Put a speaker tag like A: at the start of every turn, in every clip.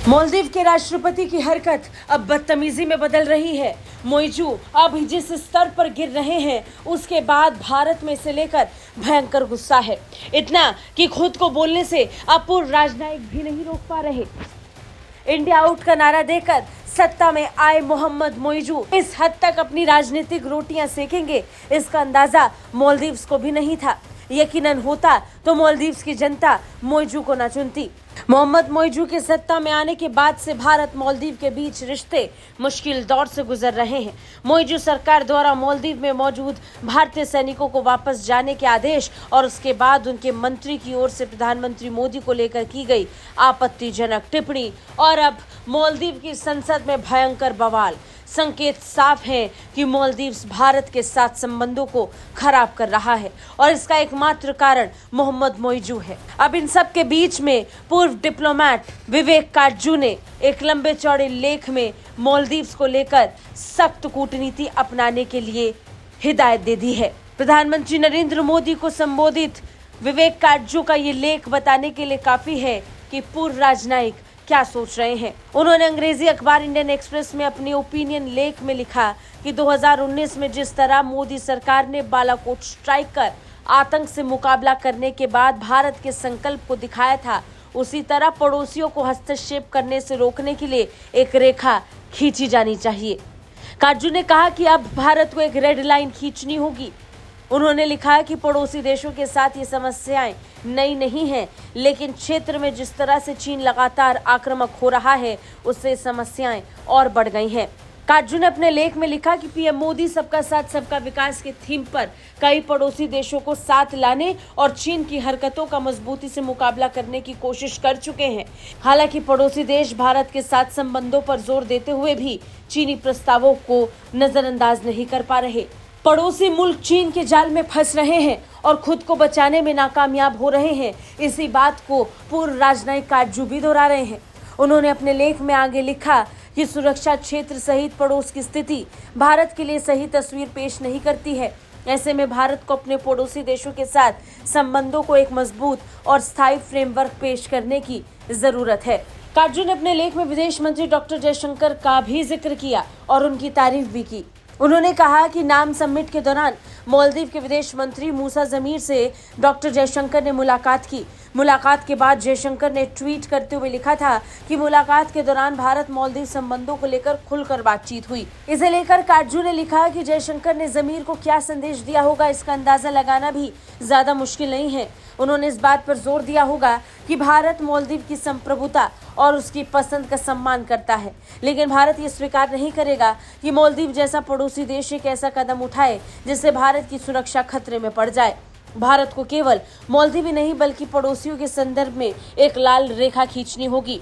A: मालदीव के राष्ट्रपति की हरकत अब बदतमीजी में बदल रही है। मोइजू अब जिस स्तर पर गिर रहे हैं उसके बाद भारत में इसे लेकर भयंकर गुस्सा है। इतना कि खुद को बोलने से अब पूर्व राजनयिक भी नहीं रोक पा रहे। इंडिया आउट का नारा देकर सत्ता में आए मोहम्मद मोइजू इस हद तक अपनी राजनीतिक रोटियां सेकेंगे, इसका अंदाजा मालदीव्स को भी नहीं था। यकीनन होता तो मालदीव्स की जनता मोइजू को न चुनती। मोहम्मद मोइजू के सत्ता में आने के बाद से भारत मालदीव के बीच रिश्ते मुश्किल दौर से गुजर रहे हैं। मोइजू सरकार द्वारा मालदीव में मौजूद भारतीय सैनिकों को वापस जाने के आदेश और उसके बाद उनके मंत्री की ओर से प्रधानमंत्री मोदी को लेकर की गई आपत्तिजनक टिप्पणी और अब मालदीव की संसद में भयंकर बवाल। संकेत साफ है कि मालदीव्स भारत के साथ संबंधों को खराब कर रहा है और इसका एकमात्र कारण मोहम्मद मोइजू है। अब इन सब के बीच में पूर्व डिप्लोमेट विवेक काटजू ने एक लंबे चौड़े लेख में मालदीव्स को लेकर सख्त कूटनीति अपनाने के लिए हिदायत दे दी है। प्रधानमंत्री नरेंद्र मोदी को संबोधित विवेक काटजू का ये लेख बताने के लिए काफी है कि पूर्व राजनयिक क्या सोच रहे हैं। उन्होंने अंग्रेजी अखबार इंडियन एक्सप्रेस में अपनी ओपिनियन लेख में लिखा कि 2019 में जिस तरह मोदी सरकार ने बालाकोट स्ट्राइक कर आतंक से मुकाबला करने के बाद भारत के संकल्प को दिखाया था, उसी तरह पड़ोसियों को हस्तक्षेप करने से रोकने के लिए एक रेखा खींची जानी चाहिए। काटजू ने कहा कि अब भारत को एक रेड लाइन खींचनी होगी। उन्होंने लिखा कि पड़ोसी देशों के साथ ये समस्याएं नई नहीं हैं, लेकिन क्षेत्र में जिस तरह से चीन लगातार आक्रामक हो रहा है उससे समस्याएं और बढ़ गई हैं। काटजू ने अपने लेख में लिखा कि पीएम मोदी सबका साथ सबका विकास के थीम पर कई पड़ोसी देशों को साथ लाने और चीन की हरकतों का मजबूती से मुकाबला करने की कोशिश कर चुके हैं। हालांकि पड़ोसी देश भारत के साथ संबंधों पर जोर देते हुए भी चीनी प्रस्तावों को नजरअंदाज नहीं कर पा रहे। पड़ोसी मुल्क चीन के जाल में फंस रहे हैं और खुद को बचाने में नाकामयाब हो रहे हैं। इसी बात को पूर्व राजनयिक काटजू भी दोहरा रहे हैं। उन्होंने अपने लेख में आगे लिखा कि सुरक्षा क्षेत्र सहित पड़ोस की स्थिति भारत के लिए सही तस्वीर पेश नहीं करती है। ऐसे में भारत को अपने पड़ोसी देशों के साथ संबंधों को एक मजबूत और स्थायी फ्रेमवर्क पेश करने की जरूरत है। काटजू ने अपने लेख में विदेश मंत्री डॉक्टर जयशंकर का भी जिक्र किया और उनकी तारीफ भी की। उन्होंने कहा कि नाम समिट के दौरान मालदीव के विदेश मंत्री मूसा जमीर से डॉक्टर जयशंकर ने मुलाकात की। मुलाकात के बाद जयशंकर ने ट्वीट करते हुए लिखा था कि मुलाकात के दौरान भारत मालदीव संबंधों को लेकर खुलकर बातचीत हुई। इसे लेकर काटजू ने लिखा कि जयशंकर ने जमीर को क्या संदेश दिया होगा, इसका अंदाजा लगाना भी ज्यादा मुश्किल नहीं है। उन्होंने इस बात पर जोर दिया होगा कि भारत मालदीव की संप्रभुता और उसकी पसंद का सम्मान करता है, लेकिन भारत ये स्वीकार नहीं करेगा कि मालदीव जैसा पड़ोसी देश एक ऐसा कदम उठाए जिससे भारत की सुरक्षा खतरे में पड़ जाए। भारत को केवल मालदीव ही नहीं बल्कि पड़ोसियों के संदर्भ में एक लाल रेखा खींचनी होगी।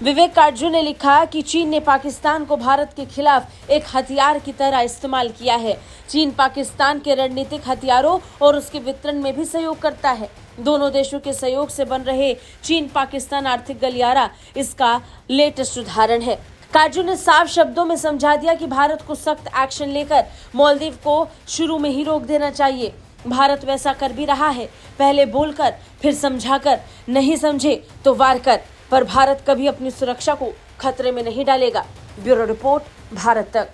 A: विवेक काटजू ने लिखा कि चीन ने पाकिस्तान को भारत के खिलाफ एक हथियार की तरह इस्तेमाल किया है। चीन पाकिस्तान के रणनीतिक हथियारों और उसके वितरण में भी सहयोग करता है। दोनों देशों के सहयोग से बन रहे चीन पाकिस्तान आर्थिक गलियारा इसका लेटेस्ट उदाहरण है। काटजू ने साफ शब्दों में समझा दिया कि भारत को सख्त एक्शन लेकर मालदीव को शुरू में ही रोक देना चाहिए। भारत वैसा कर भी रहा है, पहले बोलकर फिर समझाकर, नहीं समझे तो वार कर, पर भारत कभी अपनी सुरक्षा को खतरे में नहीं डालेगा। ब्यूरो रिपोर्ट, भारत तक।